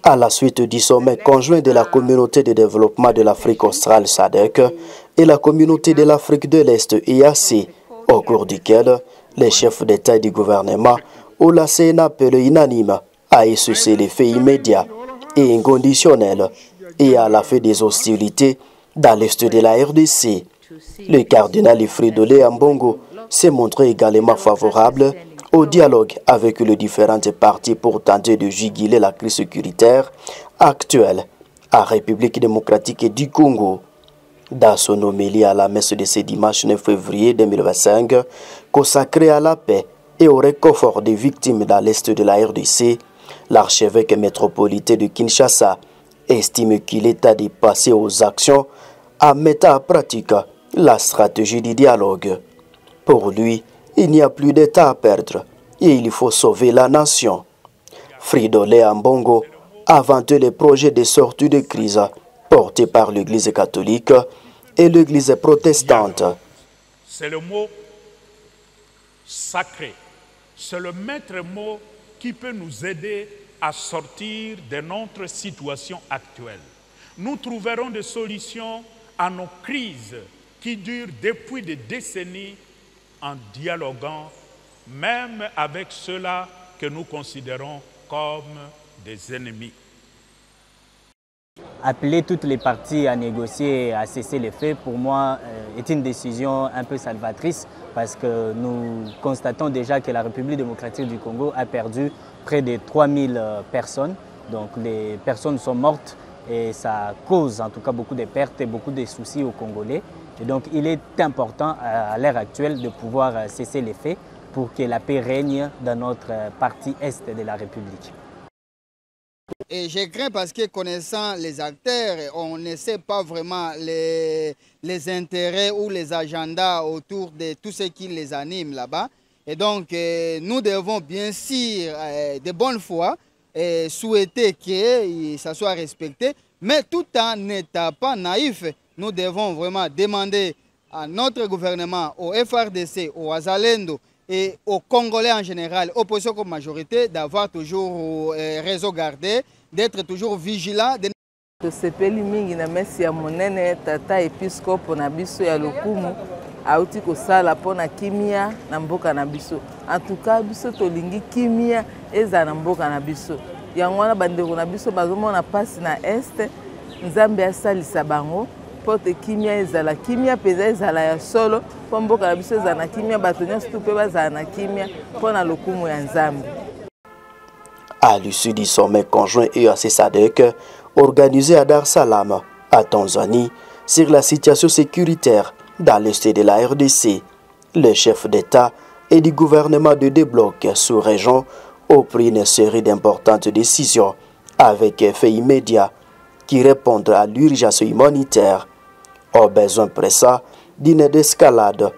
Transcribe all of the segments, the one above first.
À la suite du sommet conjoint de la Communauté de développement de l'Afrique australe SADC et la Communauté de l'Afrique de l'Est EAC, au cours duquel les chefs d'État et du gouvernement ont lancé un appel unanime à un cessez-le-feu immédiat et inconditionnel et à la fin des hostilités dans l'Est de la RDC. Le cardinal Fridolin Ambongo s'est montré également favorable au dialogue avec les différentes parties pour tenter de juguler la crise sécuritaire actuelle en République démocratique du Congo. Dans son homélie à la messe de ce dimanche 9 février 2025, consacrée à la paix et au réconfort des victimes dans l'Est de la RDC, l'archevêque métropolitain de Kinshasa estime qu'il est à de passer aux actions en mettant en pratique la stratégie du dialogue. Pour lui, il n'y a plus d'État à perdre et il faut sauver la nation. Fridolin Ambongo a vanté les projets de sortie de crise portés par l'Église catholique et l'Église protestante. C'est le mot sacré, c'est le maître mot qui peut nous aider à sortir de notre situation actuelle. Nous trouverons des solutions à nos crises qui durent depuis des décennies en dialoguant même avec ceux-là que nous considérons comme des ennemis. Appeler toutes les parties à négocier et à cesser les faits, pour moi, est une décision un peu salvatrice parce que nous constatons déjà que la République démocratique du Congo a perdu près de 3000 personnes. Donc les personnes sont mortes et ça cause en tout cas beaucoup de pertes et beaucoup de soucis aux Congolais. Et donc il est important à l'heure actuelle de pouvoir cesser les faits pour que la paix règne dans notre partie est de la République. Et je crains parce que connaissant les acteurs, on ne sait pas vraiment les intérêts ou les agendas autour de tout ce qui les anime là-bas. Et donc nous devons bien sûr de bonne foi souhaiter que ça soit respecté, mais tout en n'étant pas naïf, nous devons vraiment demander à notre gouvernement, au FRDC, au Wazalendo et aux Congolais en général, opposition comme majorité, d'avoir toujours réseau gardé, d'être toujours vigilant. Tosepeli mingi na mesi ya monene tata episkopo na biso ya lokumu auti kosala pona kimia na mboka na biso. En tout cas biso tolingi kimia eza na mboka na biso. Yango wana bandeko na biso bazomona pasi na este Nzambe asalisa bango pote kimia ezala kimia peza ezala ya solo po mboka na biso ezala na kimia bato nyonso tu pe bazala na kimia pona lokumu ya Nzambe. À l'issue du sommet conjoint EAC-SADC organisé à Dar es Salaam, à Tanzanie, sur la situation sécuritaire dans l'est de la RDC, le chef d'État et du gouvernement de débloc sous-région ont pris une série d'importantes décisions avec effet immédiat qui répondent à l'urgence humanitaire, aux besoins pressants d'une désescalade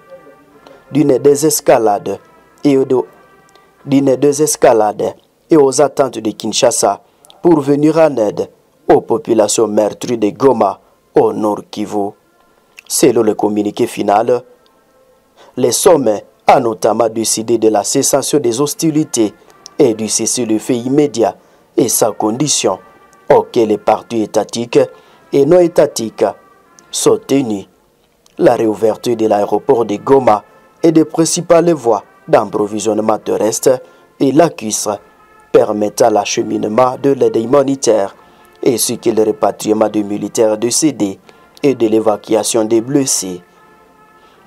et aux attentes de Kinshasa pour venir en aide aux populations meurtries de Goma au Nord Kivu. Selon le communiqué final, le sommet a notamment décidé de la cessation des hostilités et du cessez-le-feu immédiat et sans condition auxquelles les parties étatiques et non étatiques sont tenues. La réouverture de l'aéroport de Goma et des principales voies d'approvisionnement terrestre et la cuisse permettant l'acheminement de l'aide humanitaire ainsi que le rapatriement des militaires décédés et de l'évacuation des blessés.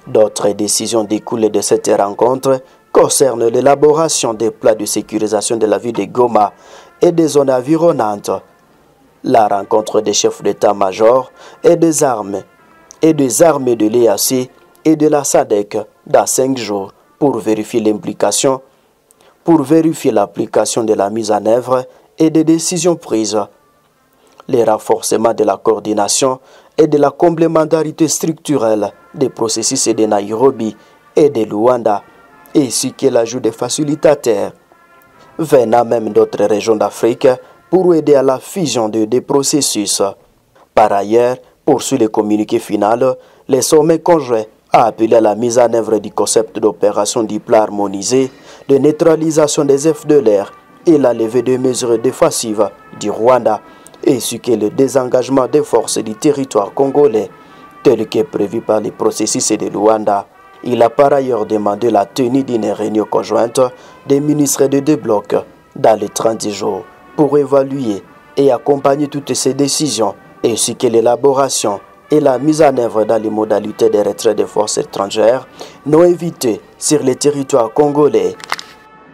D'autres décisions découlent de cette rencontre concernent l'élaboration des plans de sécurisation de la ville de Goma et des zones environnantes, la rencontre des chefs d'état-major et des armées de l'EAC et de la SADC dans 5 jours pour vérifier l'application de la mise en œuvre et des décisions prises. Le renforcement de la coordination et de la complémentarité structurelle des processus de Nairobi et de Luanda, ainsi que l'ajout des facilitateurs venant même d'autres régions d'Afrique pour aider à la fusion de des processus. Par ailleurs, poursuit le communiqué final, le sommet conjoint a appelé à la mise en œuvre du concept d'opération du plan harmonisé de neutralisation des FDLR et la levée des mesures défensives du Rwanda, ainsi que le désengagement des forces du territoire congolais, tel que prévu par les processus de Luanda. Il a par ailleurs demandé la tenue d'une réunion conjointe des ministres de deux blocs dans les 30 jours pour évaluer et accompagner toutes ces décisions, ainsi que l'élaboration et la mise en œuvre dans les modalités de retrait des forces étrangères non évitées sur le territoire congolais